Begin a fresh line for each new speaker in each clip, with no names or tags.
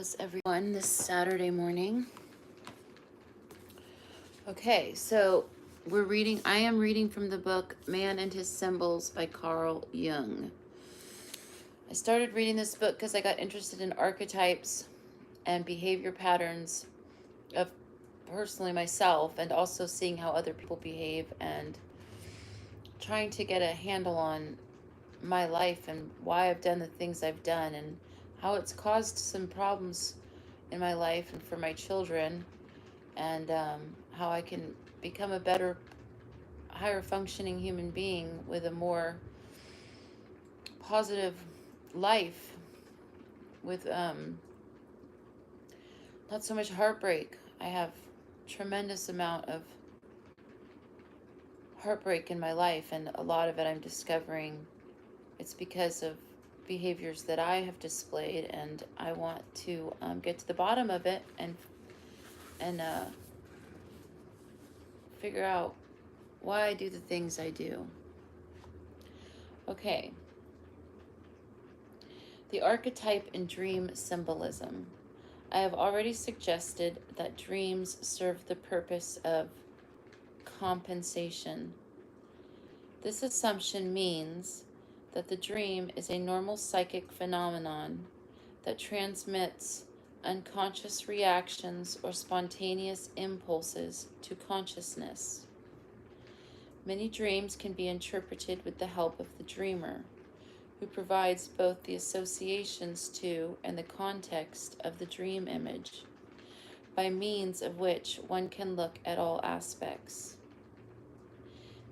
How's everyone this Saturday morning? Okay, so I am reading from the book Man and His Symbols by Carl Jung. I started reading this book because I got interested in archetypes and behavior patterns of personally myself, and also seeing how other people behave and trying to get a handle on my life and why I've done the things I've done and how it's caused some problems in my life and for my children, and how I can become a better, higher functioning human being with a more positive life with not so much heartbreak. I have tremendous amount of heartbreak in my life, and a lot of it I'm discovering it's because of behaviors that I have displayed, and I want to get to the bottom of it and figure out why I do the things I do. Okay. The archetype and dream symbolism. I have already suggested that dreams serve the purpose of compensation. This assumption means that the dream is a normal psychic phenomenon that transmits unconscious reactions or spontaneous impulses to consciousness. Many dreams can be interpreted with the help of the dreamer, who provides both the associations to and the context of the dream image, by means of which one can look at all aspects.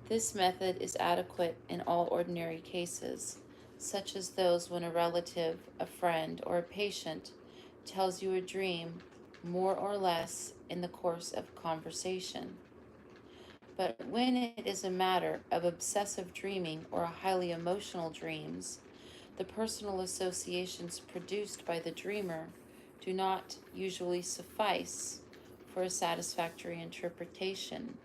This method is adequate in all ordinary cases, such as those when a relative, a friend, or a patient tells you a dream more or less in the course of conversation. But when it is a matter of obsessive dreaming or highly emotional dreams, the personal associations produced by the dreamer do not usually suffice for a satisfactory interpretation.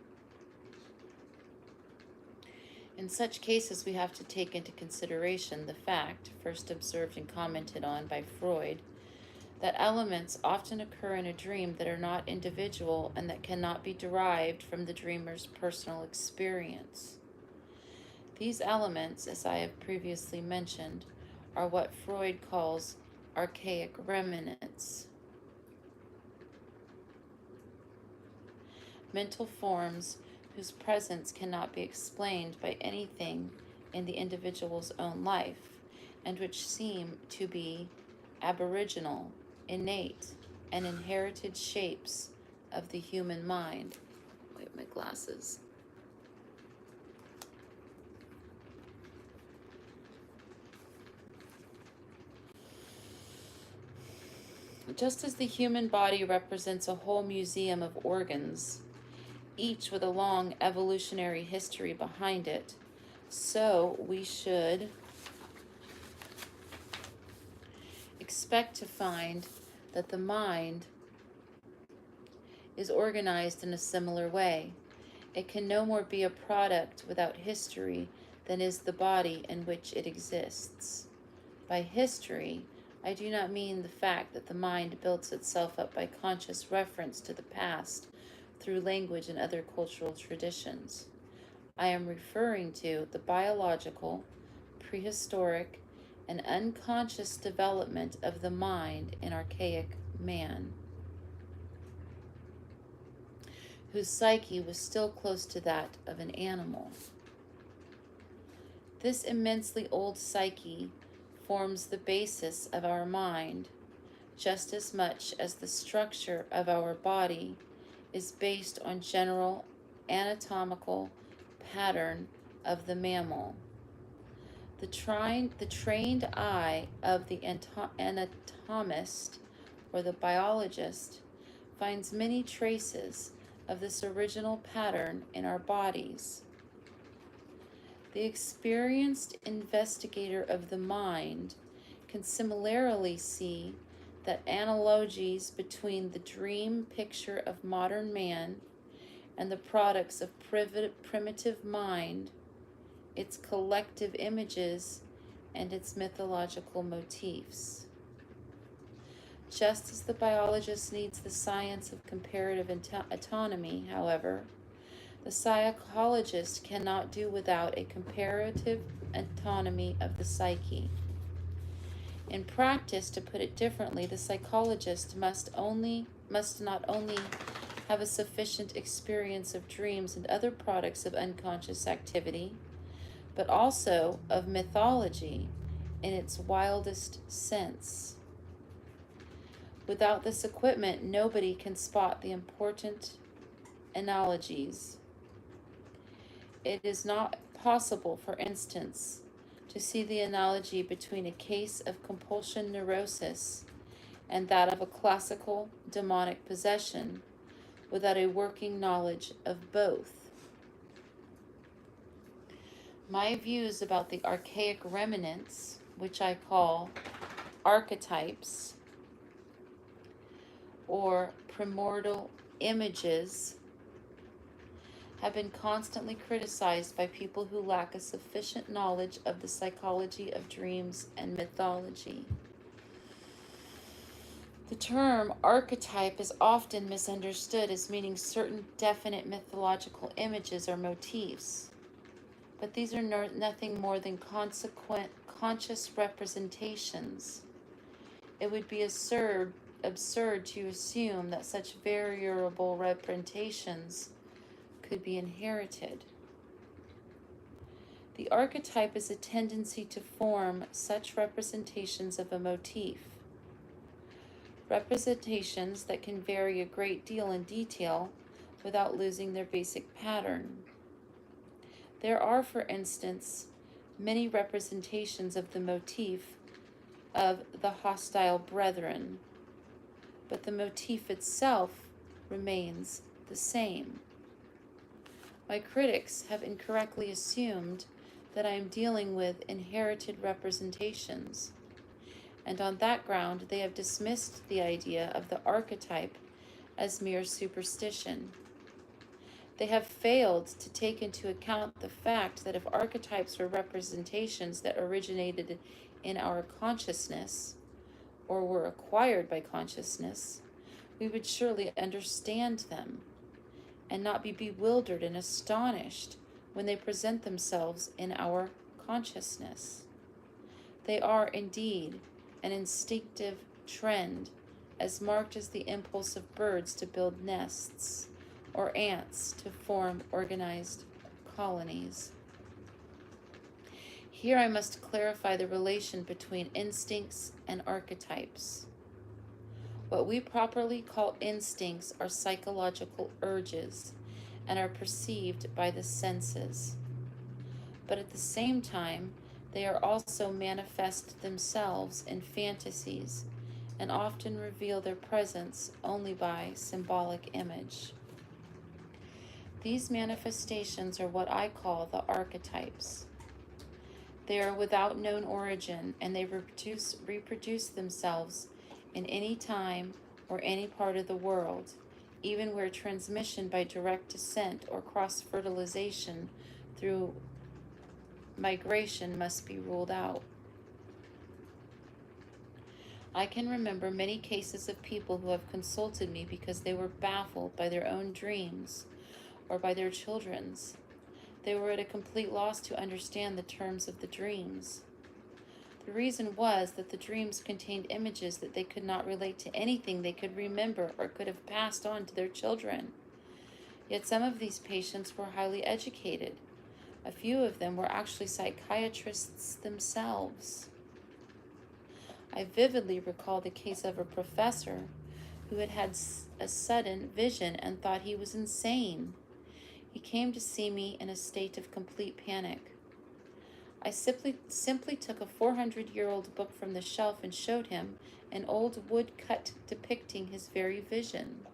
In such cases, we have to take into consideration the fact, first observed and commented on by Freud, that elements often occur in a dream that are not individual and that cannot be derived from the dreamer's personal experience. These elements, as I have previously mentioned, are what Freud calls archaic remnants. Mental forms whose presence cannot be explained by anything in the individual's own life, and which seem to be aboriginal, innate, and inherited shapes of the human mind. Wait, my glasses. Just as the human body represents a whole museum of organs, each with a long evolutionary history behind it, so we should expect to find that the mind is organized in a similar way. It can no more be a product without history than is the body in which it exists. By history, I do not mean the fact that the mind builds itself up by conscious reference to the past through language and other cultural traditions. I am referring to the biological, prehistoric, and unconscious development of the mind in archaic man, whose psyche was still close to that of an animal. This immensely old psyche forms the basis of our mind, just as much as the structure of our body is based on general anatomical pattern of the mammal. The trained eye of the anatomist or the biologist finds many traces of this original pattern in our bodies. The experienced investigator of the mind can similarly see that analogies between the dream picture of modern man and the products of primitive mind, its collective images, and its mythological motifs. Just as the biologist needs the science of comparative autonomy, however, the psychologist cannot do without a comparative autonomy of the psyche. In practice, to put it differently, the psychologist must not only have a sufficient experience of dreams and other products of unconscious activity, but also of mythology in its wildest sense. Without this equipment, nobody can spot the important analogies. It is not possible, for instance, to see the analogy between a case of compulsion neurosis and that of a classical demonic possession without a working knowledge of both. My views about the archaic remnants, which I call archetypes or primordial images, have been constantly criticized by people who lack a sufficient knowledge of the psychology of dreams and mythology. The term archetype is often misunderstood as meaning certain definite mythological images or motifs, but these are nothing more than conscious representations. It would be absurd to assume that such variable representations could be inherited. The archetype is a tendency to form such representations of a motif. Representations that can vary a great deal in detail without losing their basic pattern. There are, for instance, many representations of the motif of the hostile brethren, but the motif itself remains the same. My critics have incorrectly assumed that I am dealing with inherited representations, and on that ground they have dismissed the idea of the archetype as mere superstition. They have failed to take into account the fact that if archetypes were representations that originated in our consciousness, or were acquired by consciousness, we would surely understand them and not be bewildered and astonished when they present themselves in our consciousness. They are indeed an instinctive trend, as marked as the impulse of birds to build nests, or ants to form organized colonies. Here I must clarify the relation between instincts and archetypes. What we properly call instincts are psychological urges and are perceived by the senses. But at the same time, they are also manifest themselves in fantasies and often reveal their presence only by symbolic image. These manifestations are what I call the archetypes. They are without known origin, and they reproduce themselves in any time or any part of the world, even where transmission by direct descent or cross-fertilization through migration must be ruled out. I can remember many cases of people who have consulted me because they were baffled by their own dreams or by their children's. They were at a complete loss to understand the terms of the dreams. The reason was that the dreams contained images that they could not relate to anything they could remember or could have passed on to their children. Yet some of these patients were highly educated. A few of them were actually psychiatrists themselves. I vividly recall the case of a professor who had had a sudden vision and thought he was insane. He came to see me in a state of complete panic. I simply took a 400-year-old book from the shelf and showed him an old woodcut depicting his very vision.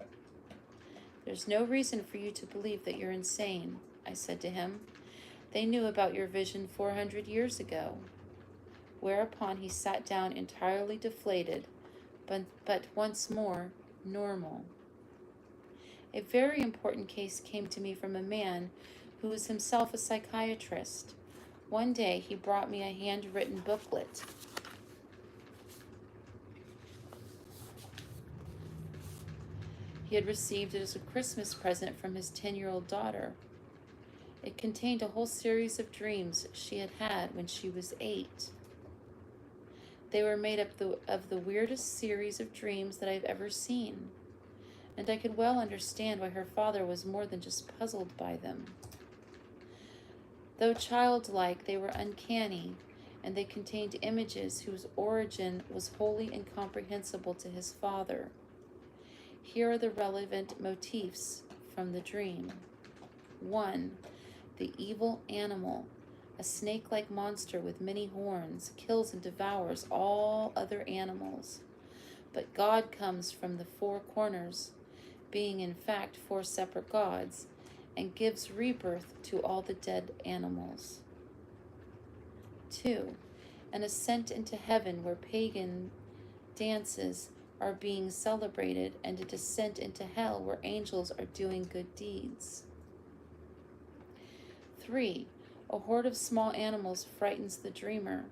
"There's no reason for you to believe that you're insane," I said to him. "They knew about your vision 400 years ago." Whereupon he sat down entirely deflated, but once more normal. A very important case came to me from a man who was himself a psychiatrist. One day he brought me a handwritten booklet. He had received it as a Christmas present from his 10-year-old daughter. It contained a whole series of dreams she had had when she was 8. They were made up of the weirdest series of dreams that I've ever seen, and I could well understand why her father was more than just puzzled by them. Though childlike, they were uncanny, and they contained images whose origin was wholly incomprehensible to his father. Here are the relevant motifs from the dream. 1. The evil animal, a snake-like monster with many horns, kills and devours all other animals. But God comes from the 4 corners, being in fact 4 separate gods, and gives rebirth to all the dead animals. 2. An ascent into heaven where pagan dances are being celebrated, and a descent into hell where angels are doing good deeds. 3. A horde of small animals frightens the dreamer.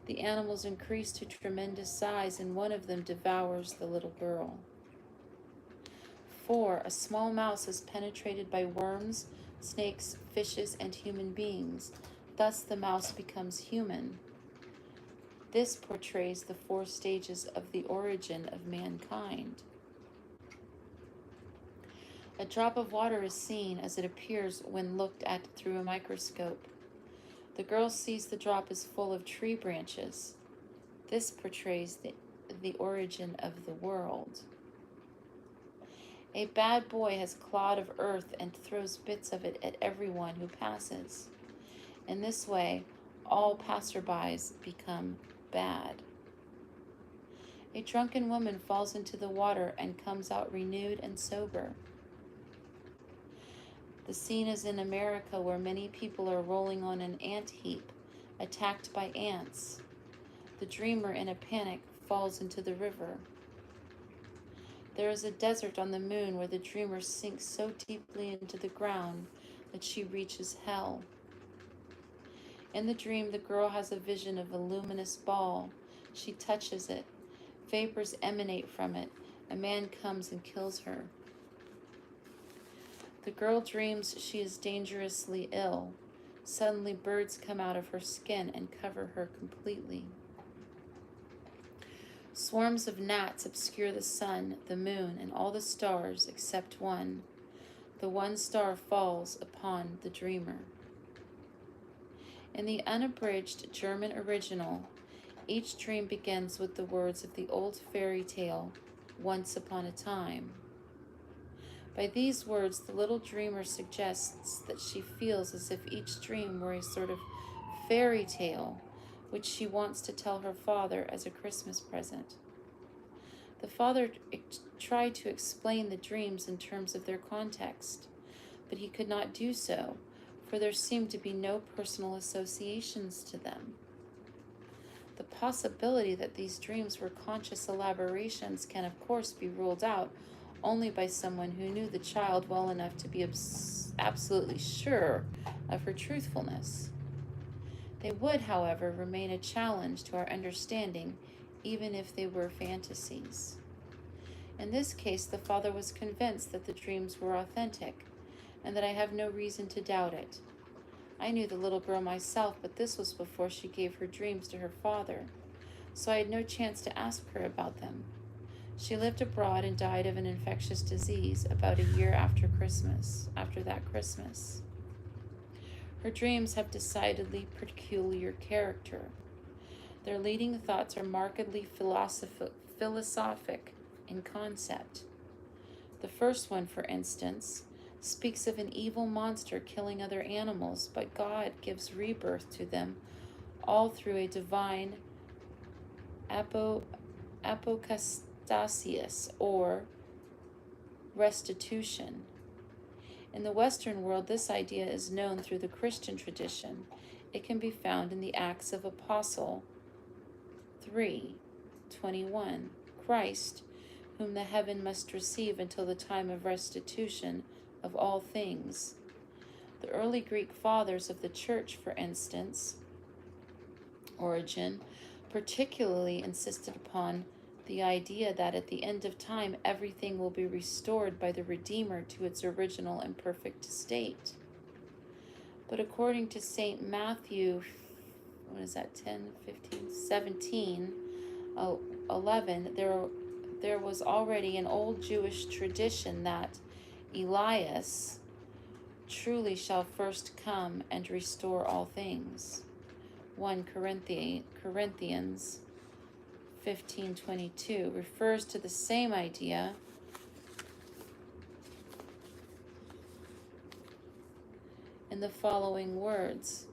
The animals increase to tremendous size, and one of them devours the little girl. 4. A small mouse is penetrated by worms, snakes, fishes, and human beings. Thus the mouse becomes human. This portrays the 4 stages of the origin of mankind. A drop of water is seen as it appears when looked at through a microscope. The girl sees the drop is full of tree branches. This portrays the origin of the world. A bad boy has clawed of earth and throws bits of it at everyone who passes. In this way, all passerbys become bad. A drunken woman falls into the water and comes out renewed and sober. The scene is in America, where many people are rolling on an ant heap, attacked by ants. The dreamer, in a panic, falls into the river. There is a desert on the moon where the dreamer sinks so deeply into the ground that she reaches hell. In the dream, the girl has a vision of a luminous ball. She touches it. Vapors emanate from it. A man comes and kills her. The girl dreams she is dangerously ill. Suddenly, birds come out of her skin and cover her completely. Swarms of gnats obscure the sun, the moon, and all the stars except one. The one star falls upon the dreamer. In the unabridged German original, each dream begins with the words of the old fairy tale, Once Upon a Time. By these words, the little dreamer suggests that she feels as if each dream were a sort of fairy tale, which she wants to tell her father as a Christmas present. The father tried to explain the dreams in terms of their context, but he could not do so, for there seemed to be no personal associations to them. The possibility that these dreams were conscious elaborations can, of course, be ruled out only by someone who knew the child well enough to be absolutely sure of her truthfulness. They would, however, remain a challenge to our understanding, even if they were fantasies. In this case, the father was convinced that the dreams were authentic, and that I have no reason to doubt it. I knew the little girl myself, but this was before she gave her dreams to her father, so I had no chance to ask her about them. She lived abroad and died of an infectious disease about a year after that Christmas. Her dreams have decidedly peculiar character. Their leading thoughts are markedly philosophic in concept. The first one, for instance, speaks of an evil monster killing other animals, but God gives rebirth to them all through a divine apokastasias, or restitution. In the Western world, this idea is known through the Christian tradition. It can be found in the Acts of Apostle 3:21. Christ, whom the heaven must receive until the time of restitution of all things. The early Greek fathers of the church, for instance, Origen, particularly insisted upon the idea that at the end of time everything will be restored by the Redeemer to its original and perfect state. But according to St. Matthew, 10, 15, 17, 11, there was already an old Jewish tradition that Elias truly shall first come and restore all things. 1 Corinthians 15:22 refers to the same idea in the following words: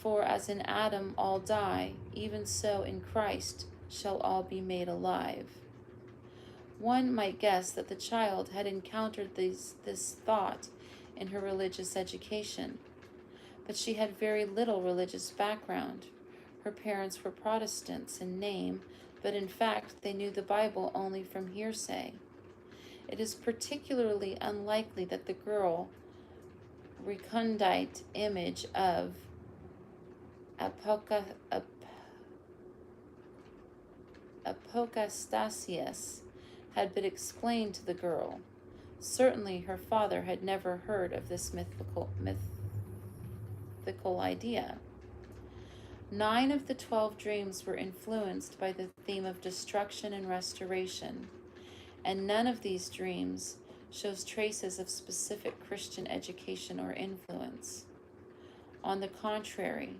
For as in Adam all die, even so in Christ shall all be made alive. One might guess that the child had encountered this thought in her religious education, but she had very little religious background. Her parents were Protestants in name, but in fact they knew the Bible only from hearsay. It is particularly unlikely that the girl recondite image of Apokastasius had been explained to the girl. Certainly her father had never heard of this mythical idea. 9 of the 12 dreams were influenced by the theme of destruction and restoration, and none of these dreams shows traces of specific Christian education or influence. On the contrary,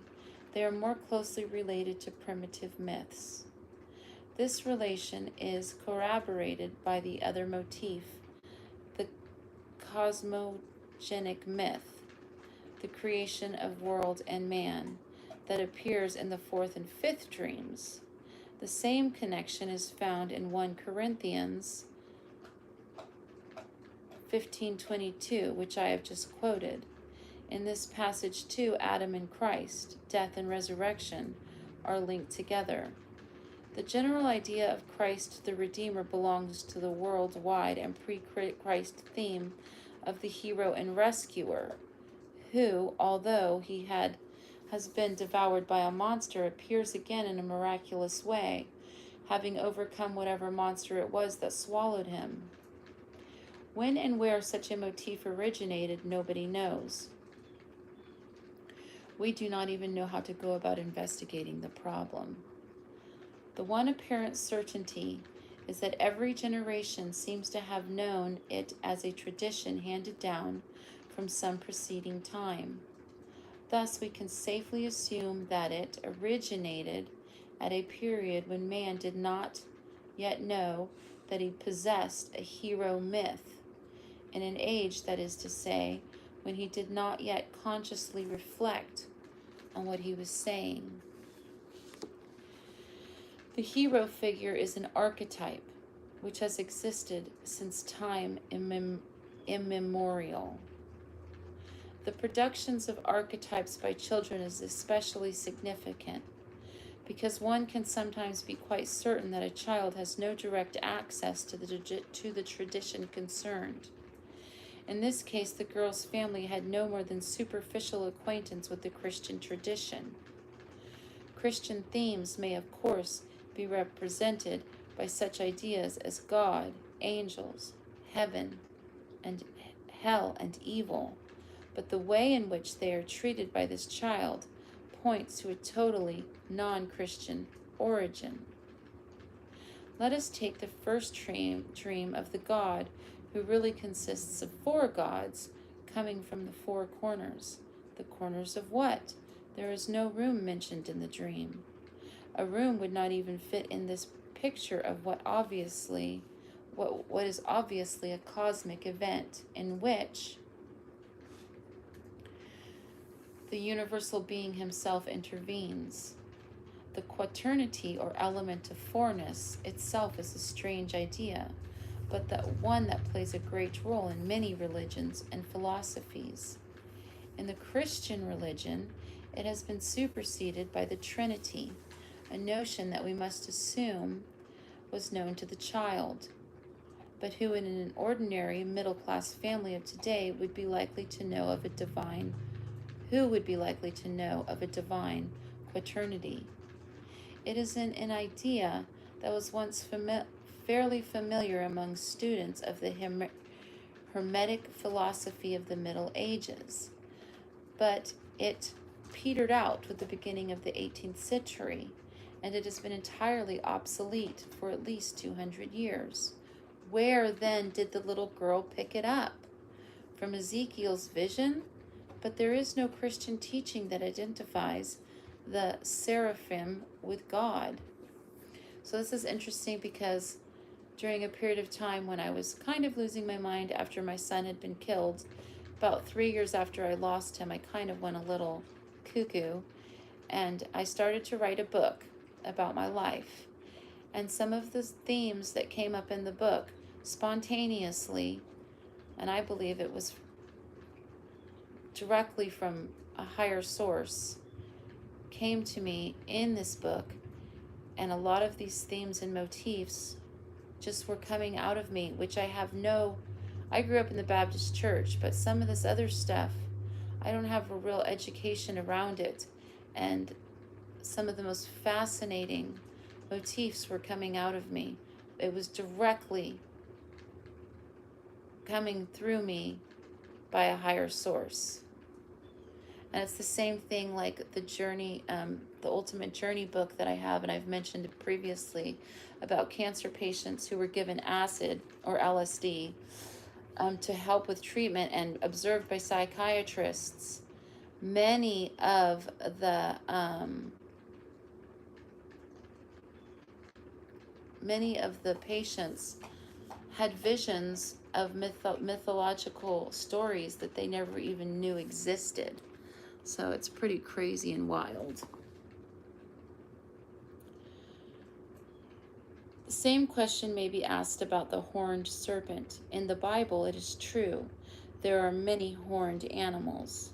they are more closely related to primitive myths. This relation is corroborated by the other motif, the cosmogonic myth, the creation of world and man, that appears in the 4th and 5th dreams. The same connection is found in 1 Corinthians 15:22, which I have just quoted. In this passage too, Adam and Christ, death and resurrection, are linked together. The general idea of Christ the Redeemer belongs to the worldwide and pre-Christ theme of the hero and rescuer, who, although he has been devoured by a monster, appears again in a miraculous way, having overcome whatever monster it was that swallowed him. When and where such a motif originated, nobody knows. We do not even know how to go about investigating the problem. The one apparent certainty is that every generation seems to have known it as a tradition handed down from some preceding time. Thus, we can safely assume that it originated at a period when man did not yet know that he possessed a hero myth, in an age, that is to say, when he did not yet consciously reflect on what he was saying. The hero figure is an archetype which has existed since time immemorial. The productions of archetypes by children is especially significant because one can sometimes be quite certain that a child has no direct access to the tradition concerned. In this case, the girl's family had no more than superficial acquaintance with the Christian tradition. Christian themes may, of course, be represented by such ideas as God, angels, heaven, and hell and evil, but the way in which they are treated by this child points to a totally non-Christian origin. Let us take the first dream of the God who really consists of 4 gods coming from the 4 corners. The corners of what? There is no room mentioned in the dream. A room would not even fit in this picture of what is obviously a cosmic event in which the universal being himself intervenes. The quaternity or element of 4ness itself is a strange idea, but one that plays a great role in many religions and philosophies. In the Christian religion, it has been superseded by the Trinity, a notion that we must assume was known to the child, but who in an ordinary middle-class family of today would be likely to know of a divine quaternity. It is an idea that was once fairly familiar among students of the Hermetic philosophy of the Middle Ages, but it petered out with the beginning of the 18th century, and it has been entirely obsolete for at least 200 years. Where then did the little girl pick it up? From Ezekiel's vision? But there is no Christian teaching that identifies the seraphim with God. So this is interesting because during a period of time when I was kind of losing my mind after my son had been killed, about 3 years after I lost him, I kind of went a little cuckoo, and I started to write a book about my life. And some of the themes that came up in the book spontaneously, and I believe it was directly from a higher source, came to me in this book, and a lot of these themes and motifs just were coming out of me, which I grew up in the Baptist church, but some of this other stuff, I don't have a real education around it, and some of the most fascinating motifs were coming out of me. It was directly coming through me by a higher source. And it's the same thing like the journey, the Ultimate Journey book that I have, and I've mentioned previously about cancer patients who were given acid or LSD to help with treatment and observed by psychiatrists. Many of the patients had visions of mythological stories that they never even knew existed. So it's pretty crazy and wild. The same question may be asked about the horned serpent. In the Bible, it is true, there are many horned animals.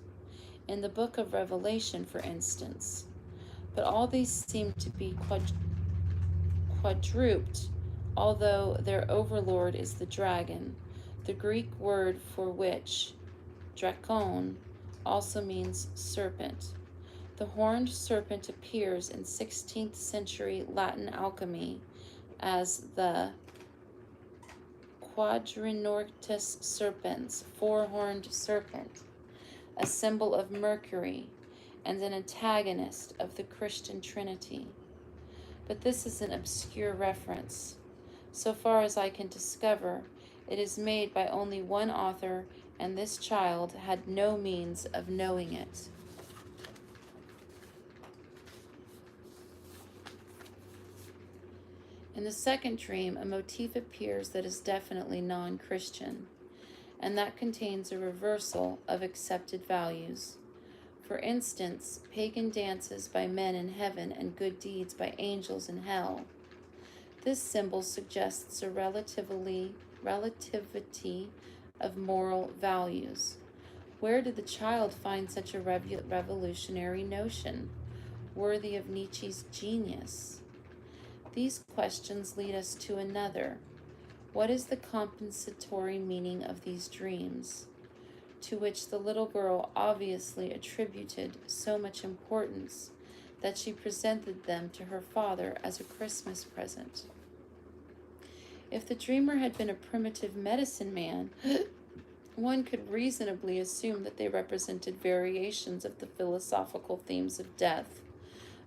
In the book of Revelation, for instance. But all these seem to be quadruped, although their overlord is the dragon. The Greek word for which, drakon, also means serpent. The horned serpent appears in 16th century Latin alchemy as the quadrinortus serpens, four-horned serpent, a symbol of Mercury and an antagonist of the Christian Trinity. But this is an obscure reference. So far as I can discover, it is made by only one author, and this child had no means of knowing it. In the second dream, a motif appears that is definitely non-Christian, and that contains a reversal of accepted values. For instance, pagan dances by men in heaven and good deeds by angels in hell. This symbol suggests a relativity of moral values. Where did the child find such a revolutionary notion, worthy of Nietzsche's genius? These questions lead us to another. What is the compensatory meaning of these dreams, to which the little girl obviously attributed so much importance that she presented them to her father as a Christmas present? If the dreamer had been a primitive medicine man, one could reasonably assume that they represented variations of the philosophical themes of death,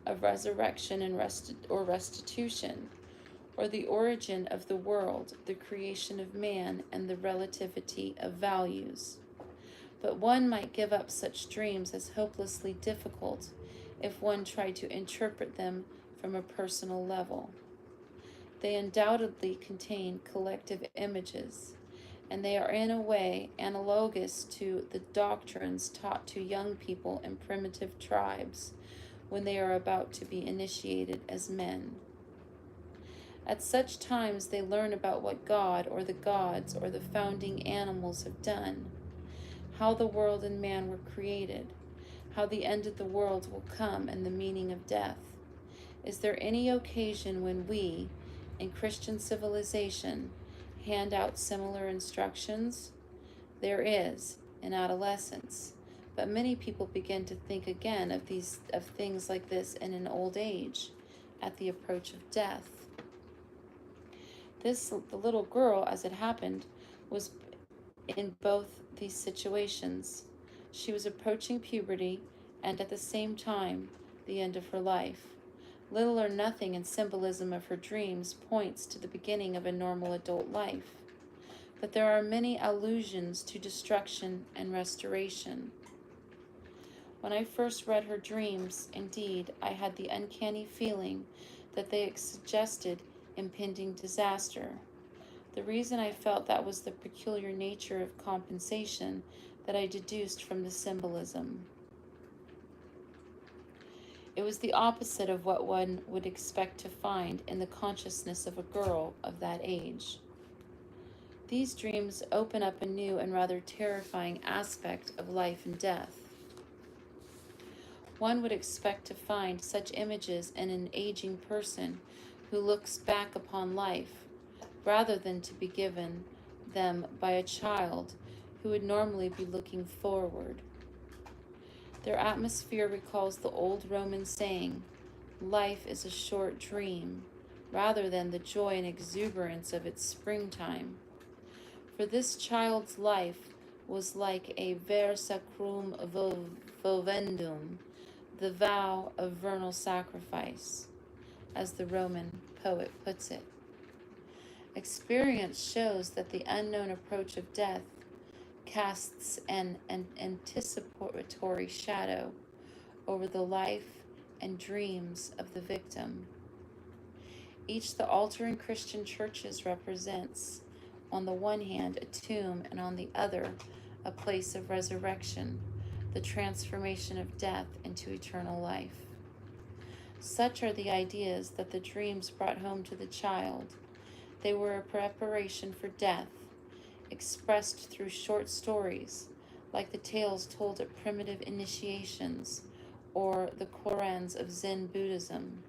of resurrection and restitution, or the origin of the world, the creation of man, and the relativity of values. But one might give up such dreams as hopelessly difficult if one tried to interpret them from a personal level. They undoubtedly contain collective images, and they are in a way analogous to the doctrines taught to young people in primitive tribes when they are about to be initiated as men. At such times they learn about what God or the gods or the founding animals have done, how the world and man were created, how the end of the world will come, and the meaning of death. Is there any occasion when we, in Christian civilization, hand out similar instructions? There is, in adolescence, but many people begin to think again of things like this in an old age, at the approach of death. The little girl, as it happened, was in both these situations. She was approaching puberty and at the same time the end of her life. Little or nothing in symbolism of her dreams points to the beginning of a normal adult life, but there are many allusions to destruction and restoration. When I first read her dreams, indeed, I had the uncanny feeling that they suggested impending disaster. The reason I felt that was the peculiar nature of compensation that I deduced from the symbolism. It was the opposite of what one would expect to find in the consciousness of a girl of that age. These dreams open up a new and rather terrifying aspect of life and death. One would expect to find such images in an aging person who looks back upon life, rather than to be given them by a child who would normally be looking forward. Their atmosphere recalls the old Roman saying, "Life is a short dream," rather than the joy and exuberance of its springtime. For this child's life was like a ver sacrum vovendum, the vow of vernal sacrifice, as the Roman poet puts it. Experience shows that the unknown approach of death casts an anticipatory shadow over the life and dreams of the victim. Each the altar in Christian churches represents, on the one hand, a tomb, and on the other, a place of resurrection, the transformation of death into eternal life. Such are the ideas that the dreams brought home to the child. They were a preparation for death, expressed through short stories, like the tales told at primitive initiations or the Korans of Zen Buddhism.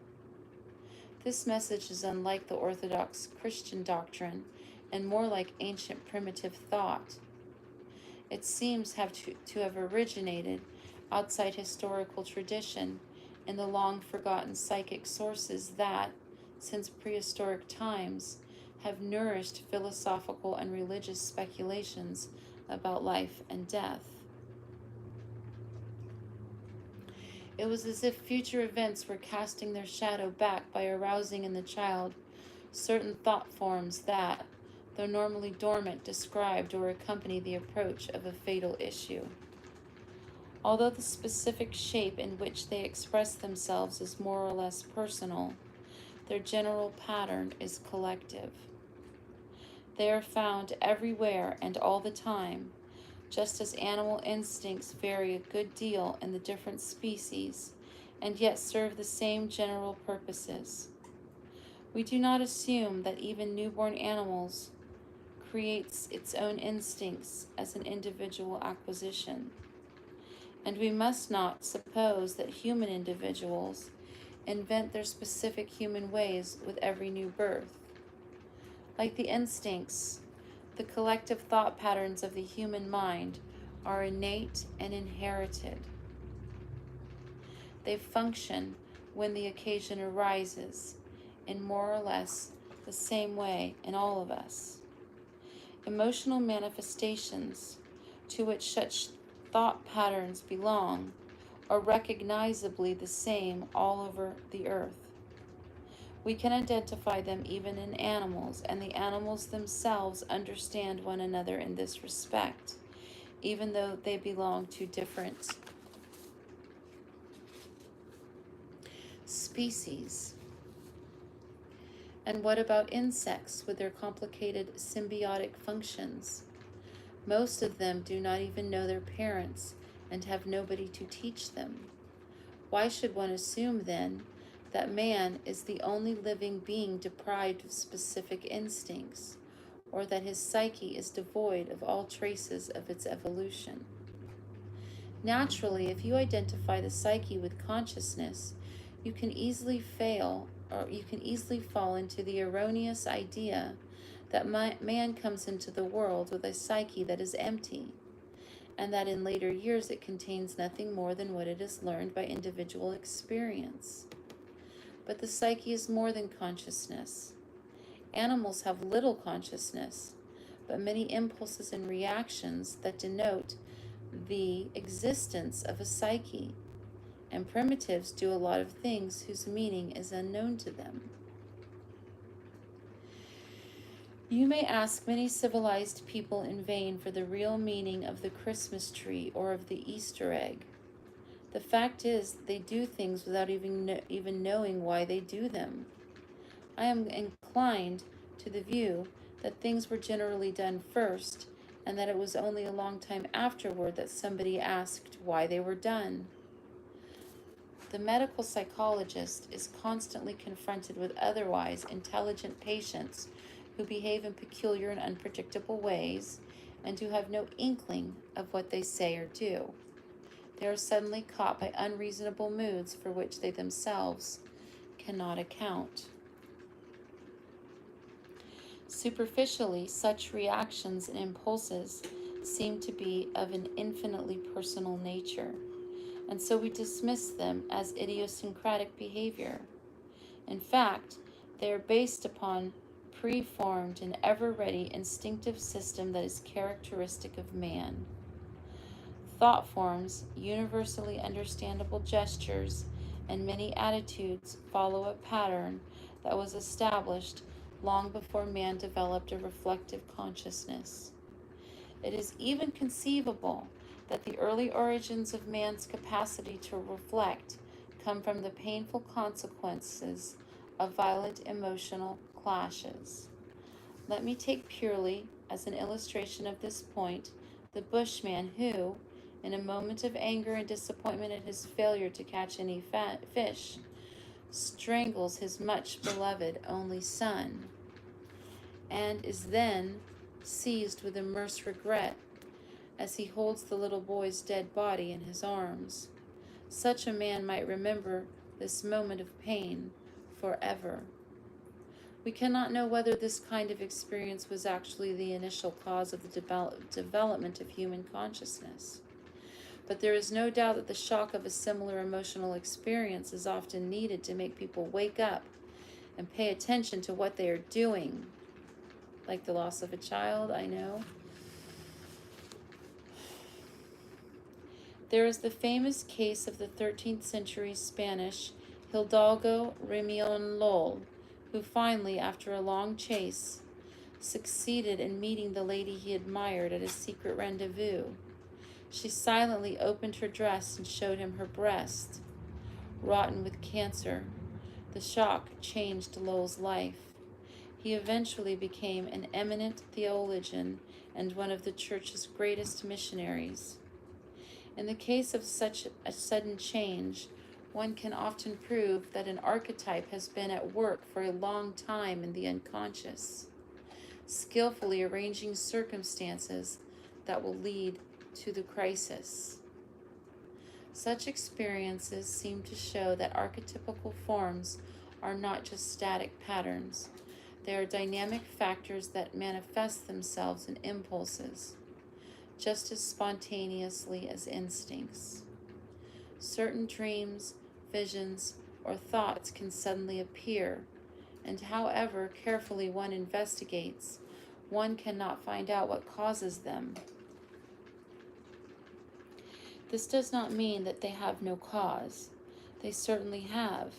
This message is unlike the Orthodox Christian doctrine and more like ancient primitive thought. It seems to have originated outside historical tradition in the long-forgotten psychic sources that, since prehistoric times, have nourished philosophical and religious speculations about life and death. It was as if future events were casting their shadow back by arousing in the child certain thought forms that, though normally dormant, described or accompany the approach of a fatal issue. Although the specific shape in which they express themselves is more or less personal, their general pattern is collective. They are found everywhere and all the time, just as animal instincts vary a good deal in the different species, and yet serve the same general purposes. We do not assume that even newborn animals creates its own instincts as an individual acquisition, and we must not suppose that human individuals invent their specific human ways with every new birth. Like the instincts, the collective thought patterns of the human mind are innate and inherited. They function when the occasion arises, in more or less the same way in all of us. Emotional manifestations to which such thought patterns belong are recognizably the same all over the earth. We can identify them even in animals, and the animals themselves understand one another in this respect, even though they belong to different species. And what about insects with their complicated symbiotic functions? Most of them do not even know their parents and have nobody to teach them. Why should one assume, then, that man is the only living being deprived of specific instincts, or that his psyche is devoid of all traces of its evolution? Naturally, if you identify the psyche with consciousness, you can easily fall into the erroneous idea that man comes into the world with a psyche that is empty, and that in later years it contains nothing more than what it has learned by individual experience. But the psyche is more than consciousness. Animals have little consciousness, but many impulses and reactions that denote the existence of a psyche, and primitives do a lot of things whose meaning is unknown to them. You may ask many civilized people in vain for the real meaning of the Christmas tree or of the Easter egg. The fact is, they do things without even knowing why they do them. I am inclined to the view that things were generally done first, and that it was only a long time afterward that somebody asked why they were done. The medical psychologist is constantly confronted with otherwise intelligent patients who behave in peculiar and unpredictable ways and who have no inkling of what they say or do. They are suddenly caught by unreasonable moods for which they themselves cannot account. Superficially, such reactions and impulses seem to be of an infinitely personal nature, and so we dismiss them as idiosyncratic behavior. In fact, they are based upon preformed and ever-ready instinctive system that is characteristic of man. Thought forms, universally understandable gestures, and many attitudes follow a pattern that was established long before man developed a reflective consciousness. It is even conceivable that the early origins of man's capacity to reflect come from the painful consequences of violent emotional clashes. Let me take purely as an illustration of this point the bushman who, in a moment of anger and disappointment at his failure to catch any fish, strangles his much beloved only son, and is then seized with immense regret as he holds the little boy's dead body in his arms. Such a man might remember this moment of pain forever. We cannot know whether this kind of experience was actually the initial cause of the development of human consciousness. But there is no doubt that the shock of a similar emotional experience is often needed to make people wake up and pay attention to what they are doing. Like the loss of a child, I know. There is the famous case of the 13th century Spanish Hidalgo Remion Lol, who finally, after a long chase, succeeded in meeting the lady he admired at a secret rendezvous. She silently opened her dress and showed him her breast, rotten with cancer. The shock changed Lowell's life. He eventually became an eminent theologian and one of the church's greatest missionaries. In the case of such a sudden change, one can often prove that an archetype has been at work for a long time in the unconscious, skillfully arranging circumstances that will lead to the crisis. Such experiences seem to show that archetypical forms are not just static patterns. They are dynamic factors that manifest themselves in impulses, just as spontaneously as instincts. Certain dreams, visions, or thoughts can suddenly appear, and however carefully one investigates, one cannot find out what causes them. This does not mean that they have no cause. They certainly have,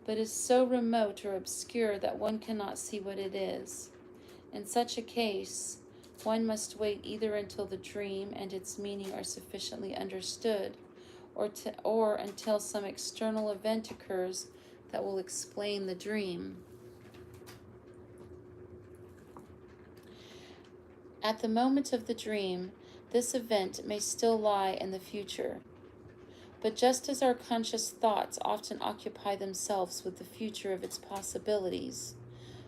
but is so remote or obscure that one cannot see what it is. In such a case, one must wait either until the dream and its meaning are sufficiently understood, or until some external event occurs that will explain the dream. At the moment of the dream, this event may still lie in the future. But just as our conscious thoughts often occupy themselves with the future of its possibilities,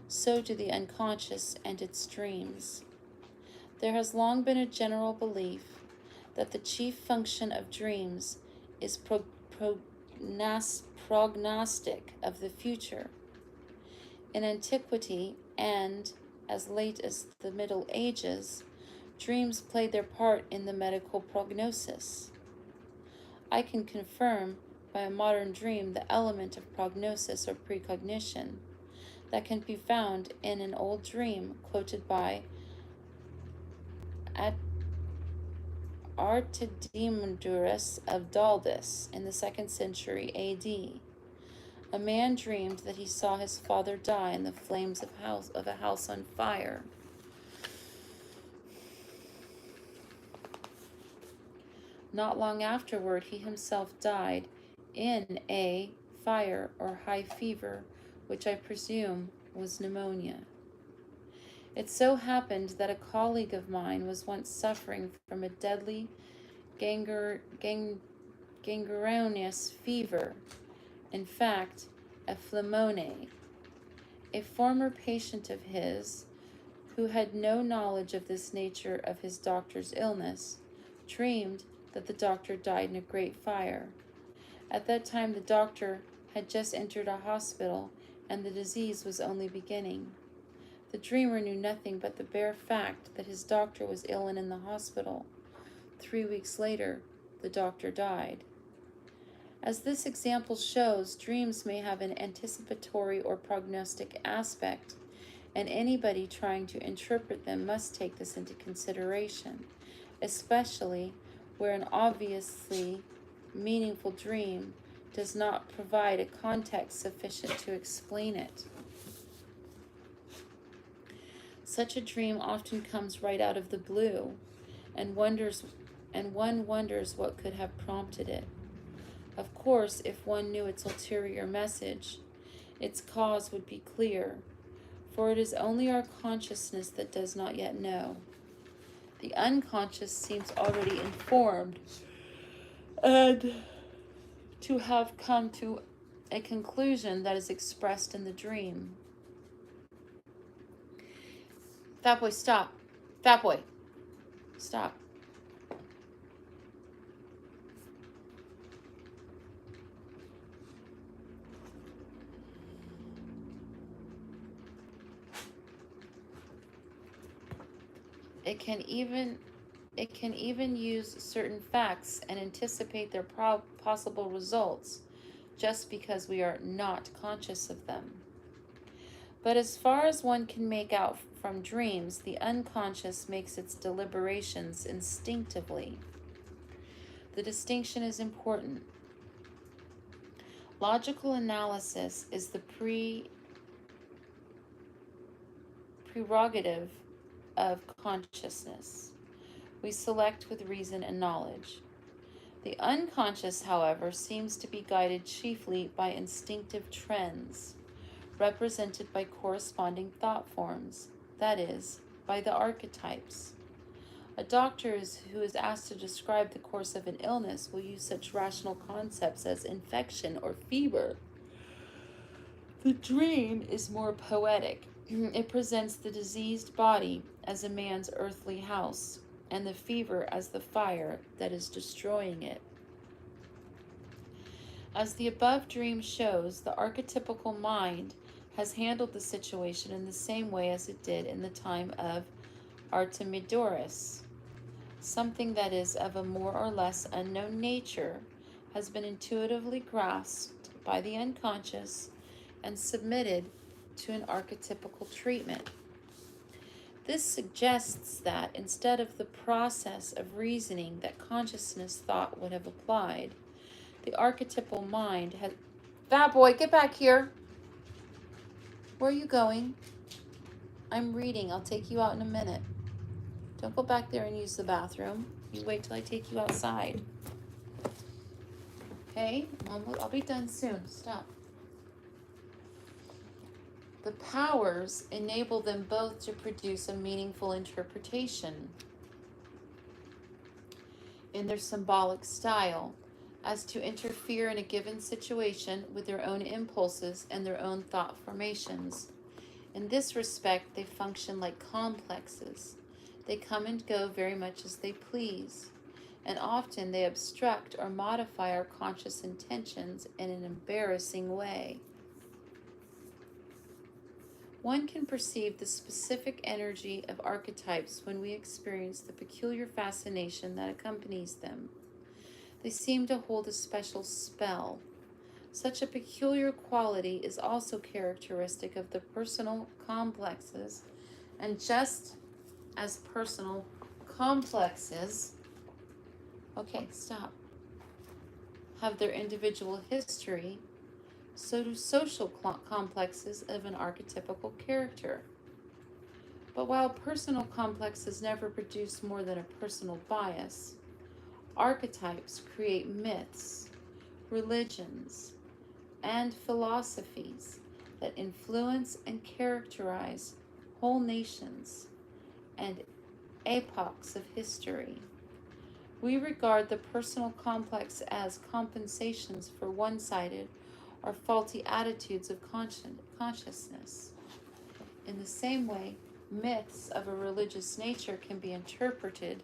so do the unconscious and its dreams. There has long been a general belief that the chief function of dreams is prognostic of the future. In antiquity and as late as the Middle Ages, dreams played their part in the medical prognosis. I can confirm by a modern dream the element of prognosis or precognition. that can be found in an old dream quoted by Artidemodorus of Daldis in the 2nd century AD. A man dreamed that he saw his father die in the flames of a house on fire. Not long afterward, he himself died in a fire or high fever, which I presume was pneumonia. It so happened that a colleague of mine was once suffering from a deadly gangrenous fever, in fact, a phlegmone. A former patient of his, who had no knowledge of this nature of his doctor's illness, dreamed that the doctor died in a great fire. At that time, the doctor had just entered a hospital, and the disease was only beginning. The dreamer knew nothing but the bare fact that his doctor was ill and in the hospital. 3 weeks later, the doctor died. As this example shows, dreams may have an anticipatory or prognostic aspect, and anybody trying to interpret them must take this into consideration, especially where an obviously meaningful dream does not provide a context sufficient to explain it. Such a dream often comes right out of the blue, and one wonders what could have prompted it. Of course, if one knew its ulterior message, its cause would be clear, for it is only our consciousness that does not yet know. The unconscious seems already informed and to have come to a conclusion that is expressed in the dream. Fat boy, stop. Fat boy, stop. It can even use certain facts and anticipate their possible results just because we are not conscious of them. But as far as one can make out from dreams, the unconscious makes its deliberations instinctively. The distinction is important. Logical analysis is the prerogative of consciousness. We select with reason and knowledge. The unconscious, however, seems to be guided chiefly by instinctive trends, represented by corresponding thought forms, that is, by the archetypes. A doctor who is asked to describe the course of an illness will use such rational concepts as infection or fever. The dream is more poetic. It presents the diseased body as a man's earthly house, and the fever as the fire that is destroying it. As the above dream shows, the archetypical mind has handled the situation in the same way as it did in the time of Artemidorus. Something that is of a more or less unknown nature has been intuitively grasped by the unconscious and submitted to an archetypical treatment. This suggests that instead of the process of reasoning that consciousness thought would have applied, the archetypal mind has... Fat boy, get back here! Where are you going? I'm reading. I'll take you out in a minute. Don't go back there and use the bathroom. You wait till I take you outside. Okay? I'll be done soon. Stop. The powers enable them both to produce a meaningful interpretation in their symbolic style, as to interfere in a given situation with their own impulses and their own thought formations. In this respect, they function like complexes. They come and go very much as they please, and often they obstruct or modify our conscious intentions in an embarrassing way. One can perceive the specific energy of archetypes when we experience the peculiar fascination that accompanies them. They seem to hold a special spell. Such a peculiar quality is also characteristic of the personal complexes, and just as personal complexes, okay, stop, have their individual history, so do social complexes of an archetypical character. But while personal complexes never produce more than a personal bias, archetypes create myths, religions, and philosophies that influence and characterize whole nations and epochs of history. We regard the personal complex as compensations for one-sided or faulty attitudes of consciousness. In the same way, myths of a religious nature can be interpreted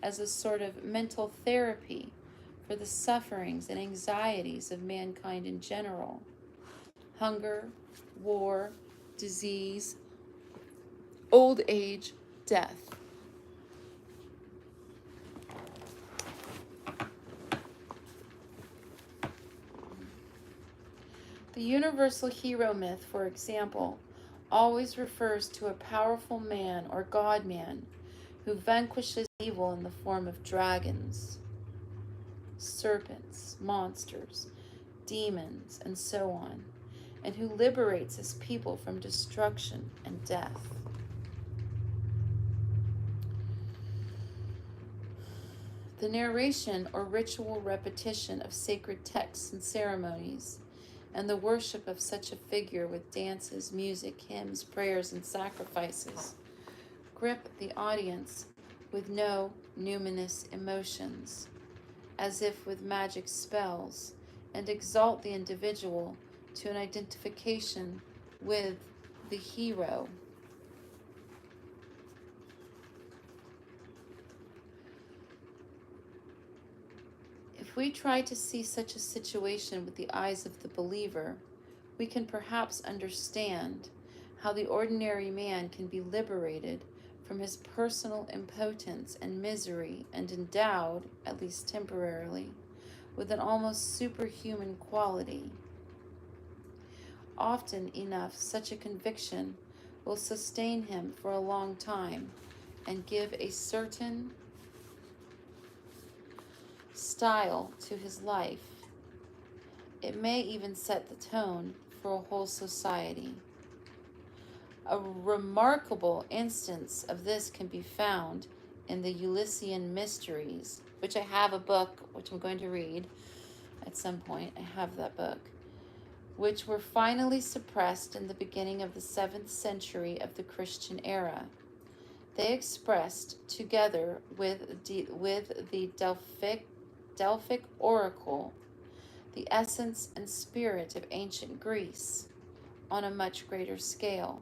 as a sort of mental therapy for the sufferings and anxieties of mankind in general. Hunger, war, disease, old age, death. The universal hero myth, for example, always refers to a powerful man or god-man who vanquishes evil in the form of dragons, serpents, monsters, demons, and so on, and who liberates his people from destruction and death. The narration or ritual repetition of sacred texts and ceremonies, and the worship of such a figure with dances, music, hymns, prayers, and sacrifices, grip the audience with no numinous emotions, as if with magic spells, and exalt the individual to an identification with the hero. If we try to see such a situation with the eyes of the believer, we can perhaps understand how the ordinary man can be liberated from his personal impotence and misery and endowed, at least temporarily, with an almost superhuman quality. Often enough, such a conviction will sustain him for a long time and give a certain style to his life. It may even set the tone for a whole society. A remarkable instance of this can be found in the Elysian Mysteries, which I have a book, which I'm going to read at some point. I have that book, which were finally suppressed in the beginning of the 7th century of the Christian era. They expressed, together with the Delphic oracle, the essence and spirit of ancient Greece on a much greater scale.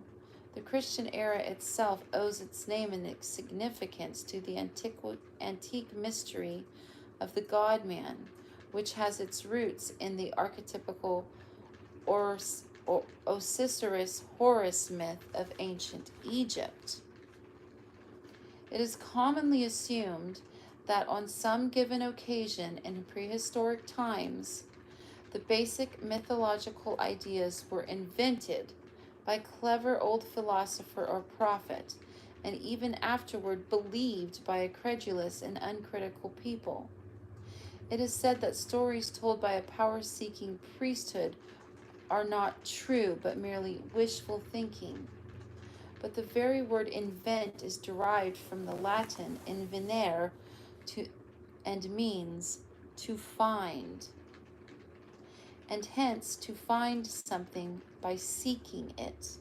The Christian era itself owes its name and its significance to the antique mystery of the God-man, which has its roots in the archetypical Osiris-Horus myth of ancient Egypt. It is commonly assumed that on some given occasion in prehistoric times, the basic mythological ideas were invented by clever old philosopher or prophet, and even afterward believed by a credulous and uncritical people. It is said that stories told by a power-seeking priesthood are not true, but merely wishful thinking. But the very word invent is derived from the Latin invenere and means to find, and hence to find something by seeking it.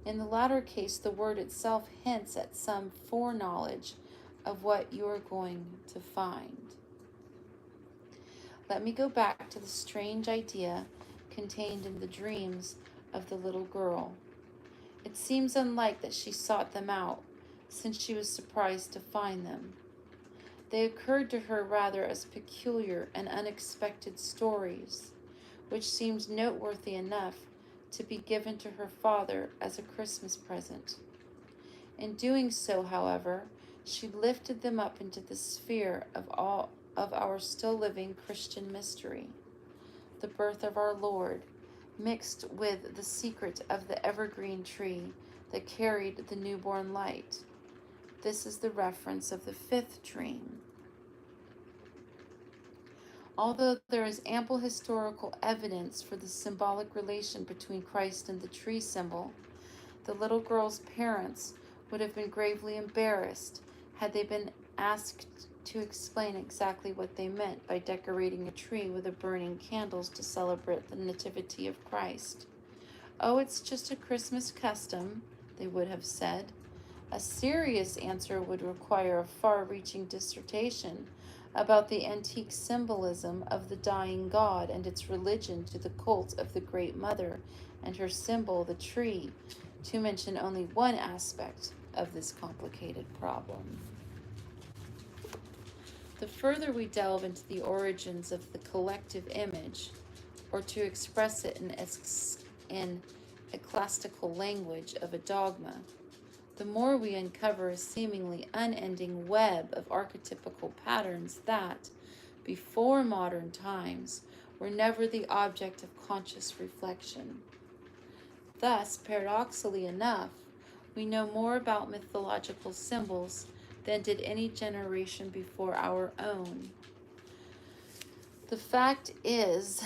In the latter case, the word itself hints at some foreknowledge of what you are going to find. Let me go back to the strange idea contained in the dreams of the little girl. It seems unlike that she sought them out, since she was surprised to find them. They occurred to her rather as peculiar and unexpected stories, which seemed noteworthy enough to be given to her father as a Christmas present. In doing so, however, she lifted them up into the sphere of our still living Christian mystery. the birth of our Lord, mixed with the secret of the evergreen tree that carried the newborn light. This is the reference of the fifth dream. Although there is ample historical evidence for the symbolic relation between Christ and the tree symbol, the little girl's parents would have been gravely embarrassed had they been asked to explain exactly what they meant by decorating a tree with burning candles to celebrate the Nativity of Christ. "Oh, it's just a Christmas custom," they would have said. A serious answer would require a far-reaching dissertation about the antique symbolism of the dying god and its relation to the cult of the Great Mother and her symbol, the tree, to mention only one aspect of this complicated problem. The further we delve into the origins of the collective image, or to express it in ecclesiastical language of a dogma, the more we uncover a seemingly unending web of archetypical patterns that, before modern times, were never the object of conscious reflection. Thus, paradoxically enough, we know more about mythological symbols than did any generation before our own. The fact is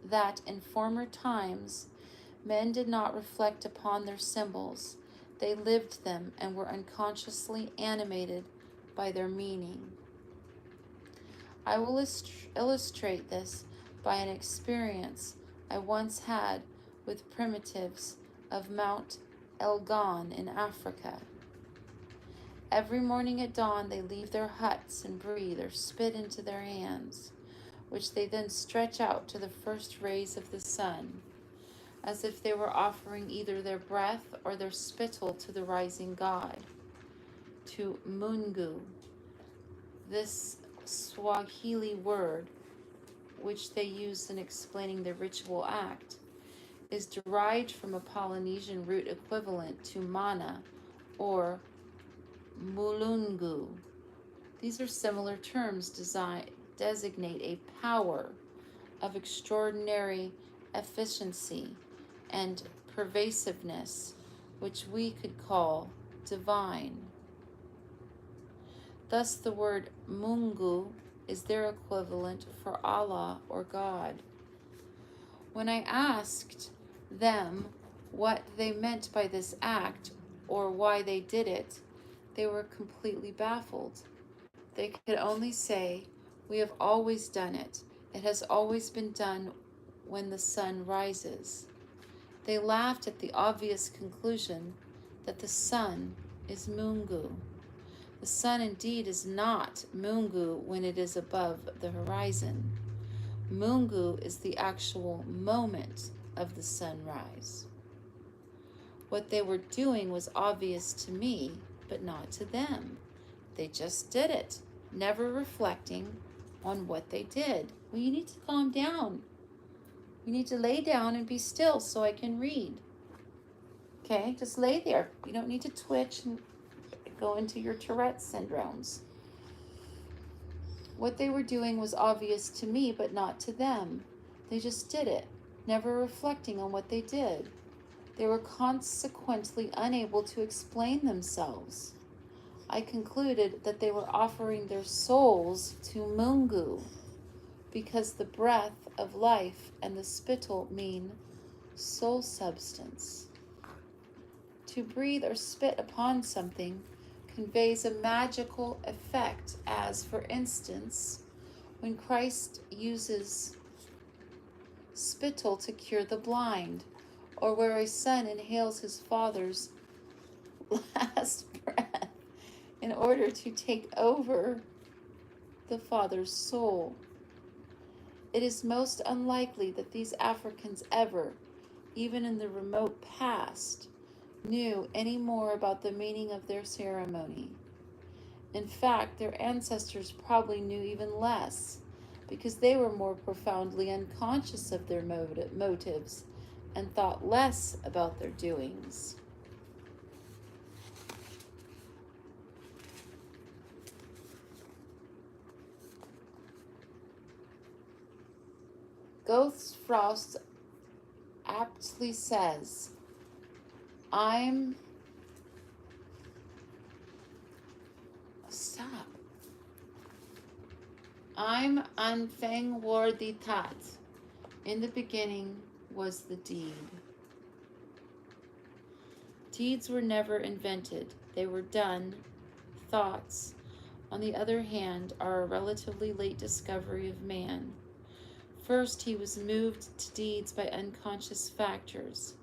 that in former times, men did not reflect upon their symbols. They lived them and were unconsciously animated by their meaning. I will illustrate this by an experience I once had with primitives of Mount Elgon in Africa. Every morning at dawn they leave their huts and breathe or spit into their hands, which they then stretch out to the first rays of the sun, as if they were offering either their breath or their spittle to the rising god, to Mungu. This Swahili word, which they use in explaining the ritual act, is derived from a Polynesian root equivalent to mana or mulungu. These are similar terms designate a power of extraordinary efficiency and pervasiveness, which we could call divine. Thus, the word Mungu is their equivalent for Allah or God. When I asked them what they meant by this act or why they did it, they were completely baffled. They could only say, "We have always done it. It has always been done when the sun rises." They laughed at the obvious conclusion that the sun is Mungu. The sun indeed is not Mungu when it is above the horizon. Mungu is the actual moment of the sunrise. What they were doing was obvious to me, but not to them. They just did it, never reflecting on what they did. Well, you need to calm down. You need to lay down and be still so I can read. Okay, just lay there. You don't need to twitch and go into your Tourette syndromes. What they were doing was obvious to me, but not to them. They just did it, never reflecting on what they did. They were consequently unable to explain themselves. I concluded that they were offering their souls to Mungu, because the breath of life and the spittle mean soul substance. To breathe or spit upon something conveys a magical effect, as, for instance, when Christ uses spittle to cure the blind, or where a son inhales his father's last breath in order to take over the father's soul. It is most unlikely that these Africans ever, even in the remote past, knew any more about the meaning of their ceremony. In fact, their ancestors probably knew even less, because they were more profoundly unconscious of their motives and thought less about their doings. Goethe Frost aptly says, I'm... Stop. I'm Anfang war die Tat. In the beginning was the deed. Deeds were never invented. They were done. Thoughts, on the other hand, are a relatively late discovery of man. First, he was moved to deeds by unconscious factors.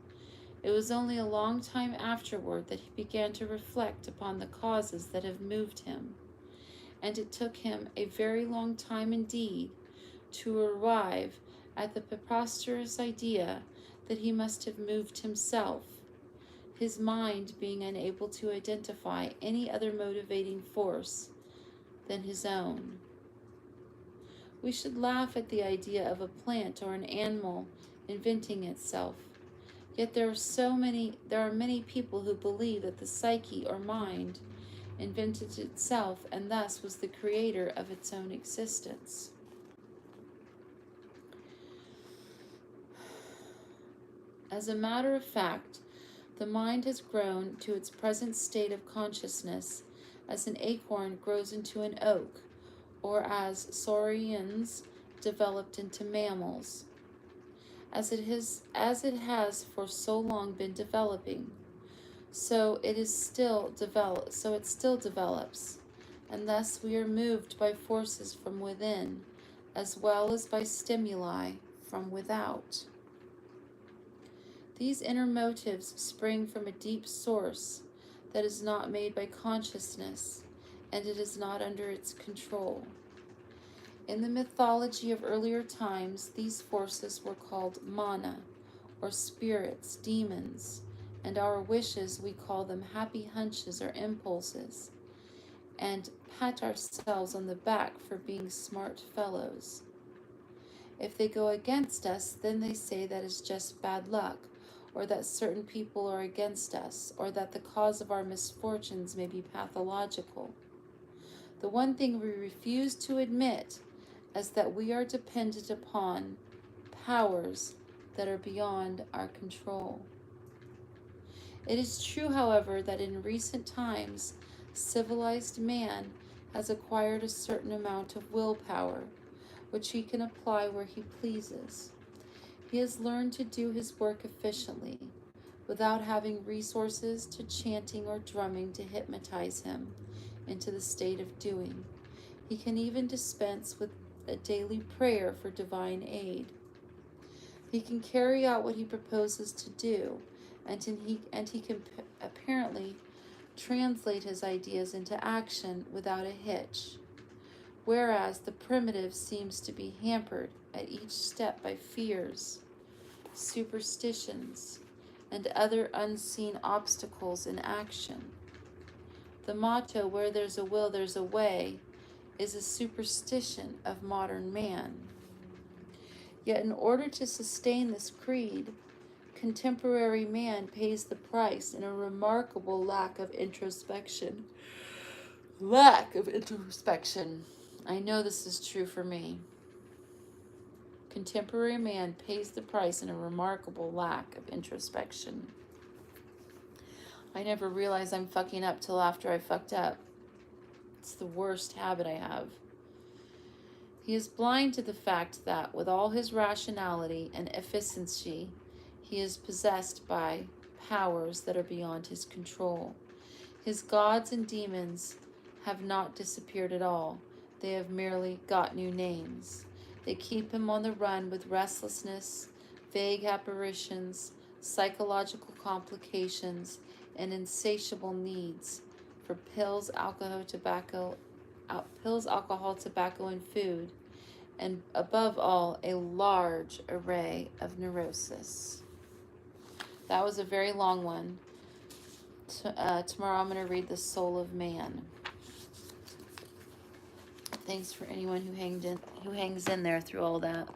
It was only a long time afterward that he began to reflect upon the causes that have moved him. And it took him a very long time indeed to arrive at the preposterous idea that he must have moved himself, his mind being unable to identify any other motivating force than his own. We should laugh at the idea of a plant or an animal inventing itself. Yet there are many people who believe that the psyche or mind invented itself and thus was the creator of its own existence. As a matter of fact, the mind has grown to its present state of consciousness as an acorn grows into an oak, or as saurians developed into mammals. As it has for so long been developing, so it still develops, and thus we are moved by forces from within, as well as by stimuli from without. These inner motives spring from a deep source that is not made by consciousness, and it is not under its control. In the mythology of earlier times, these forces were called mana, or spirits, demons, and our wishes, we call them happy hunches or impulses, and pat ourselves on the back for being smart fellows. If they go against us, then they say that is just bad luck, or that certain people are against us, or that the cause of our misfortunes may be pathological. The one thing we refuse to admit is that we are dependent upon powers that are beyond our control. It is true, however, that in recent times, civilized man has acquired a certain amount of willpower, which he can apply where he pleases. He has learned to do his work efficiently, without having resources to chanting or drumming to hypnotize him into the state of doing. He can even dispense with a daily prayer for divine aid. He can carry out what he proposes to do, and he can apparently translate his ideas into action without a hitch, whereas the primitive seems to be hampered at each step by fears, superstitions, and other unseen obstacles in action. The motto, "Where there's a will, there's a way," is a superstition of modern man. Yet in order to sustain this creed, contemporary man pays the price in a remarkable lack of introspection. I know this is true for me. Contemporary man pays the price in a remarkable lack of introspection. I never realize I'm fucking up till after I fucked up. It's the worst habit I have. He is blind to the fact that, with all his rationality and efficiency, he is possessed by powers that are beyond his control. His gods and demons have not disappeared at all. They have merely got new names. They keep him on the run with restlessness, vague apparitions, psychological complications, and insatiable needs for pills, alcohol, tobacco, and food, and above all, a large array of neurosis. That was a very long one. Tomorrow I'm going to read The Soul of Man. Thanks for anyone who hangs in there through all that.